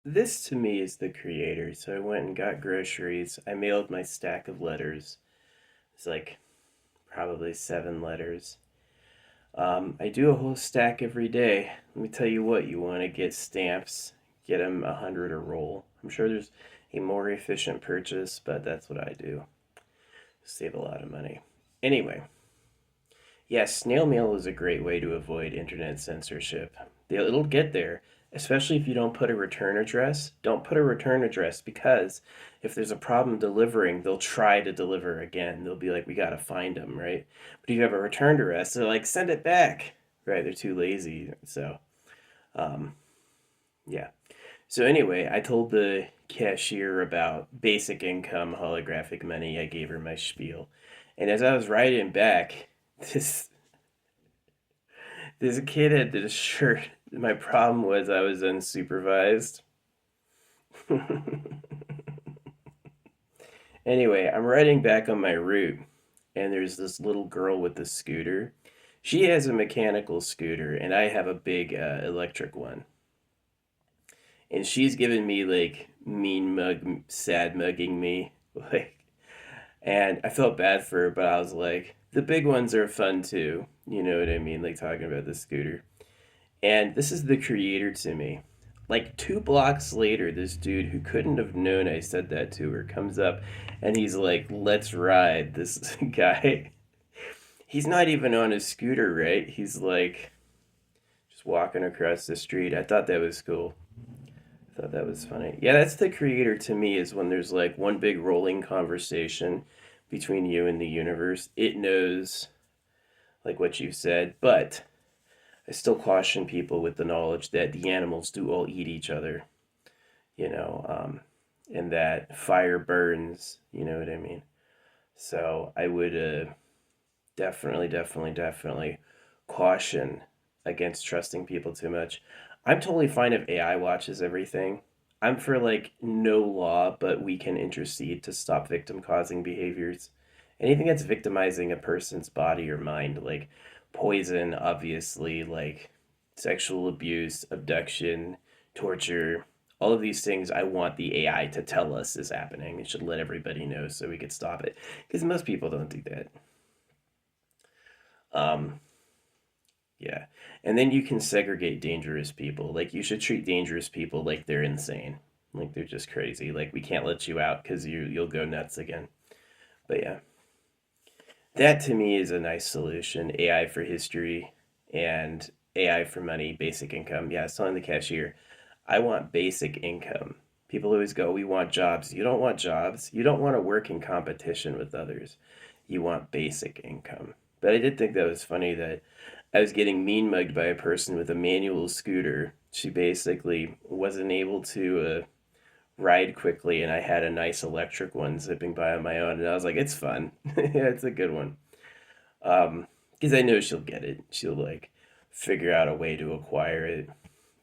This to me is the creator. So I went and got groceries. I mailed my stack of letters. It's like probably 7 letters. I do a whole stack every day. Let me tell you what, you want to get stamps, get them 100 a roll. I'm sure there's a more efficient purchase, but that's what I do. Save a lot of money. Anyway, yes, snail mail is a great way to avoid internet censorship. It'll get there, especially if you don't put a return address. Don't put a return address because if there's a problem delivering, they'll try to deliver again. They'll be like, we got to find them, right? But if you have a return address, they're like, send it back, right? They're too lazy. So, um, yeah. So, anyway, I told the cashier about basic income, holographic money. I gave her my spiel. And as I was writing back, this This kid had this shirt. My problem was I was unsupervised. Anyway, I'm riding back on my route, and there's this little girl with a scooter. She has a mechanical scooter, and I have a big electric one. And she's giving me like mean mug, sad mugging me, like. And I felt bad for her, but I was like, the big ones are fun too. You know what I mean? Like talking about the scooter. And this is the creator to me. Like 2 blocks later, this dude who couldn't have known I said that to her comes up and he's like, let's ride. This guy, he's not even on a scooter, right? He's like just walking across the street. I thought that was cool. I thought that was funny. Yeah, that's the creator to me, is when there's like one big rolling conversation between you and the universe. It knows like what you said, but I still caution people with the knowledge that the animals do all eat each other, you know, and that fire burns, you know what I mean? So I would definitely caution against trusting people too much. I'm totally fine if AI watches everything. I'm for like no law, but we can intercede to stop victim causing behaviors. Anything that's victimizing a person's body or mind, like poison, obviously, like sexual abuse, abduction, torture, all of these things, I want the AI to tell us is happening. It should let everybody know so we could stop it. Because most people don't do that. Um, yeah. And then you can segregate dangerous people. Like, you should treat dangerous people like they're insane. Like, they're just crazy. Like, we can't let you out because you'll go nuts again. But yeah, that to me is a nice solution. AI for history and AI for money, basic income. Yeah, I was telling the cashier, I want basic income. People always go, we want jobs. You don't want jobs. You don't want to work in competition with others. You want basic income. But I did think that was funny that I was getting mean mugged by a person with a manual scooter. She basically wasn't able to ride quickly, and I had a nice electric one zipping by on my own. And I was like, it's fun. Yeah, it's a good one. Because I know she'll get it. She'll like figure out a way to acquire it.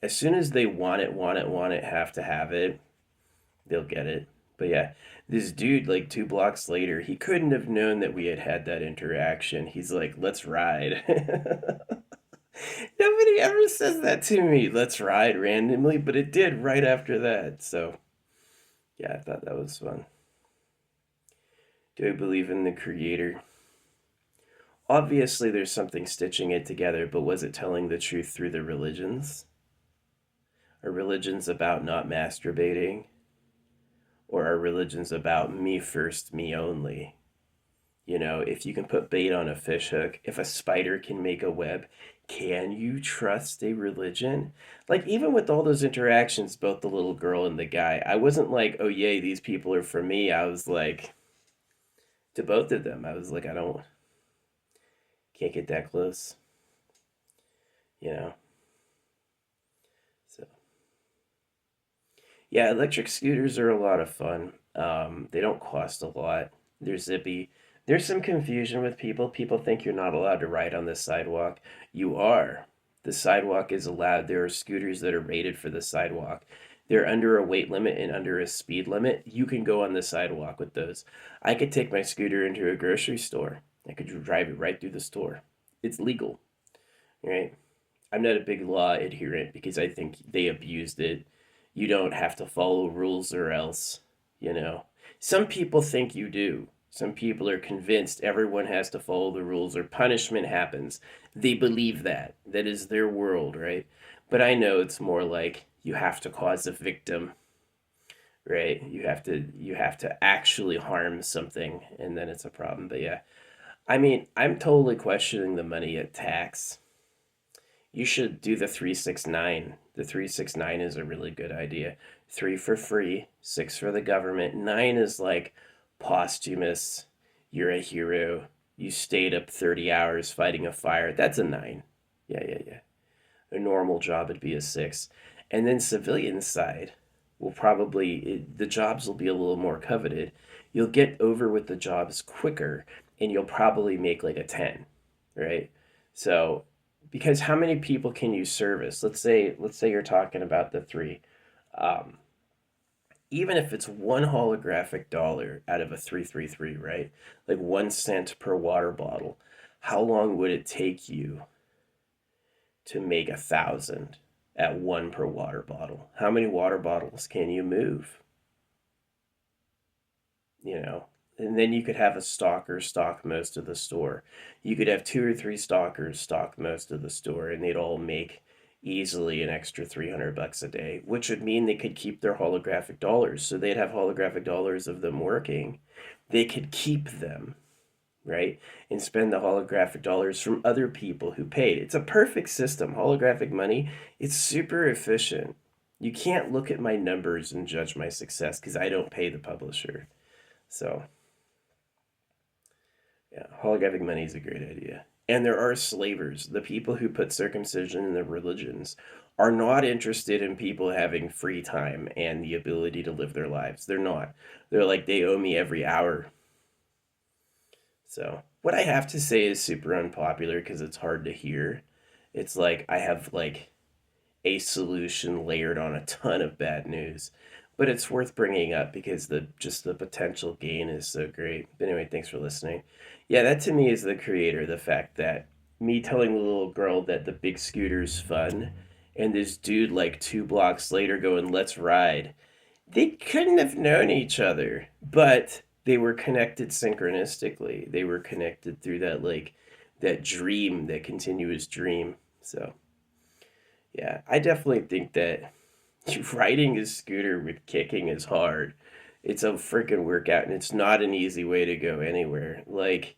As soon as they want it, have to have it, they'll get it. But yeah, this dude, like 2 blocks later, he couldn't have known that we had had that interaction. He's like, let's ride. Nobody ever says that to me, let's ride randomly, but it did right after that. So yeah, I thought that was fun. Do I believe in the creator? Obviously, there's something stitching it together, but was it telling the truth through the religions? Are religions about not masturbating? Or are religions about me first, me only? You know, if you can put bait on a fish hook, if a spider can make a web, can you trust a religion? Like, even with all those interactions, both the little girl and the guy, I wasn't like, oh, yay, these people are for me. I was like, to both of them, I was like, can't get that close, you know? So, yeah, electric scooters are a lot of fun. They don't cost a lot, they're zippy. There's some confusion with people. People think you're not allowed to ride on the sidewalk. You are. The sidewalk is allowed. There are scooters that are rated for the sidewalk. They're under a weight limit and under a speed limit. You can go on the sidewalk with those. I could take my scooter into a grocery store. I could drive it right through the store. It's legal, right? I'm not a big law adherent because I think they abused it You don't have to follow rules or else, you know. Some people think you do. Some people are convinced everyone has to follow the rules or punishment happens. They believe that. That is their world, right? But I know it's more like you have to cause a victim, right? You have to actually harm something and then it's a problem. But yeah, I mean, I'm totally questioning the money at tax. You should do the 369. The 369 is a really good idea. 3 for free, 6 for the government. 9 is like posthumous. You're a hero. You stayed up 30 hours fighting a fire. That's a 9. Yeah, yeah, yeah. A normal job would be a 6. And then civilian side will probably, the jobs will be a little more coveted. You'll get over with the jobs quicker and you'll probably make like a 10, right? So, because how many people can you service? Let's say you're talking about the 3. Um, Even if it's one holographic dollar out of a 333, right? Like 1 cent per water bottle. How long would it take you to make 1,000 at one per water bottle? How many water bottles can you move? You know, and then you could have a stalker stock most of the store. You could have 2 or 3 stalkers stock most of the store, and they'd all make easily an extra $300 a day, which would mean they could keep their holographic dollars. So they'd have holographic dollars of them working. They could keep them, right? And spend the holographic dollars from other people who paid. It's a perfect system. Holographic money, it's super efficient. You can't look at my numbers and judge my success because I don't pay the publisher. So, yeah, holographic money is a great idea. And there are slavers. The people who put circumcision in their religions are not interested in people having free time and the ability to live their lives. They're not. They're like, they owe me every hour. So, what I have to say is super unpopular because it's hard to hear. It's like I have like a solution layered on a ton of bad news. But it's worth bringing up because the potential gain is so great. But anyway, thanks for listening. Yeah, that to me is the creator. The fact that me telling the little girl that the big scooter's fun, and this dude like 2 blocks later going, "Let's ride." They couldn't have known each other, but they were connected synchronistically. They were connected through that like that dream, that continuous dream. So yeah, I definitely think that riding a scooter with kicking is hard. It's a freaking workout and it's not an easy way to go anywhere. Like,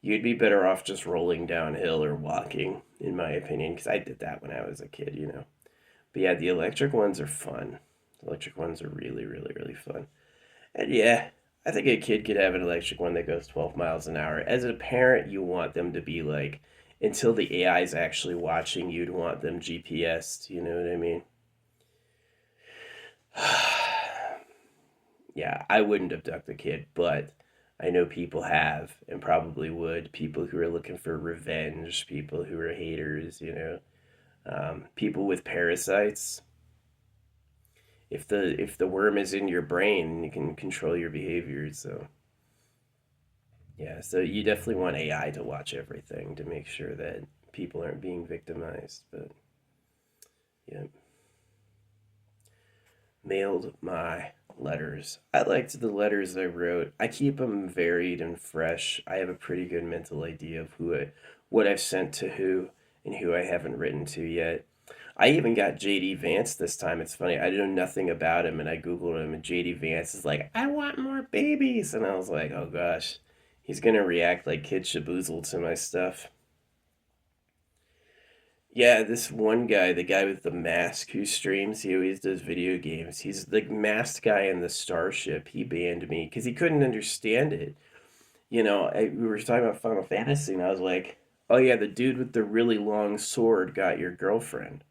you'd be better off just rolling downhill or walking, in my opinion, because I did that when I was a kid, you know. But yeah, the electric ones are fun. The electric ones are really, really, really fun. And yeah, I think a kid could have an electric one that goes 12 miles an hour. As a parent, you want them to be like, until the AI is actually watching, you'd want them GPSed, you know what I mean? Yeah, I wouldn't abduct the kid, but I know people have and probably would. People who are looking for revenge, people who are haters, you know, people with parasites. If the worm is in your brain, you can control your behavior. So yeah, so you definitely want AI to watch everything to make sure that people aren't being victimized. But yeah, mailed my letters. I liked the letters I wrote. I keep them varied and fresh. I have a pretty good mental idea of what I've sent to who and who I haven't written to yet. I even got JD Vance this time. It's funny. I know nothing about him and I googled him and JD Vance is like, "I want more babies." And I was like, "Oh gosh. He's going to react like Kid Shaboozle to my stuff." Yeah, this one guy, the guy with the mask who streams, he always does video games. He's the masked guy in the Starship. He banned me because he couldn't understand it. You know, we were talking about Final Fantasy, and I was like, "Oh yeah, the dude with the really long sword got your girlfriend."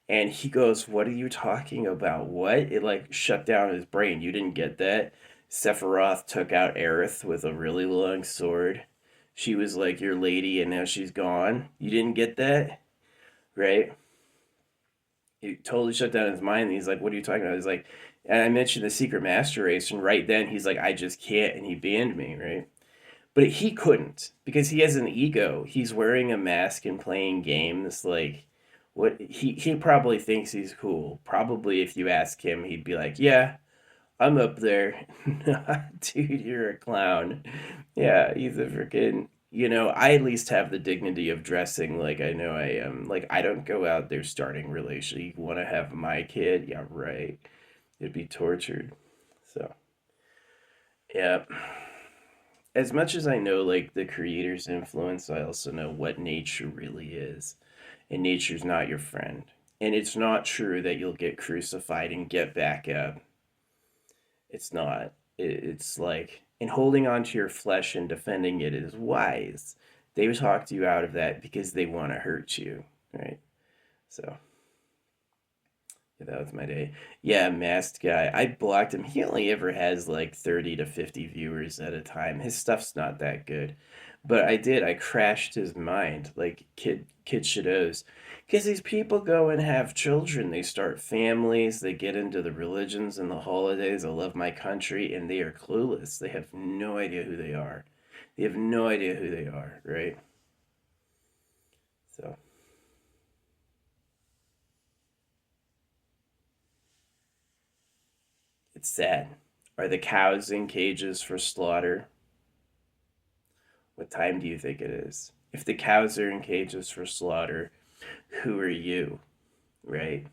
And he goes, "What are you talking about? What?" It like shut down his brain. You didn't get that? Sephiroth took out Aerith with a really long sword. She was like your lady, and now she's gone. You didn't get that? Right? It totally shut down his mind. And he's like, "What are you talking about?" He's like, and I mentioned the secret master race, and right then he's like, "I just can't," and he banned me, right? But he couldn't because he has an ego. He's wearing a mask and playing games. Like, What he probably thinks he's cool. Probably if you ask him, he'd be like, "Yeah, I'm up there." Dude, you're a clown. Yeah, he's a freaking. I at least have the dignity of dressing like I know I am. Like I don't go out there starting relation. You want to have my kid? Yeah, right. It'd be tortured. So yeah. As much as I know like the creator's influence, I also know what nature really is. And nature's not your friend. And it's not true that you'll get crucified and get back up. It's not. It's like, and holding on to your flesh and defending it is wise. They talked you out of that because they want to hurt you, right? So, yeah, that was my day. Yeah, masked guy. I blocked him. He only ever has like 30 to 50 viewers at a time. His stuff's not that good. But I did. I crashed his mind like kid shadows. Because these people go and have children. They start families. They get into the religions and the holidays. I love my country. And they are clueless. They have no idea who they are. They have no idea who they are, right? So it's sad. Are the cows in cages for slaughter? What time do you think it is? If the cows are in cages for slaughter, who are you, right?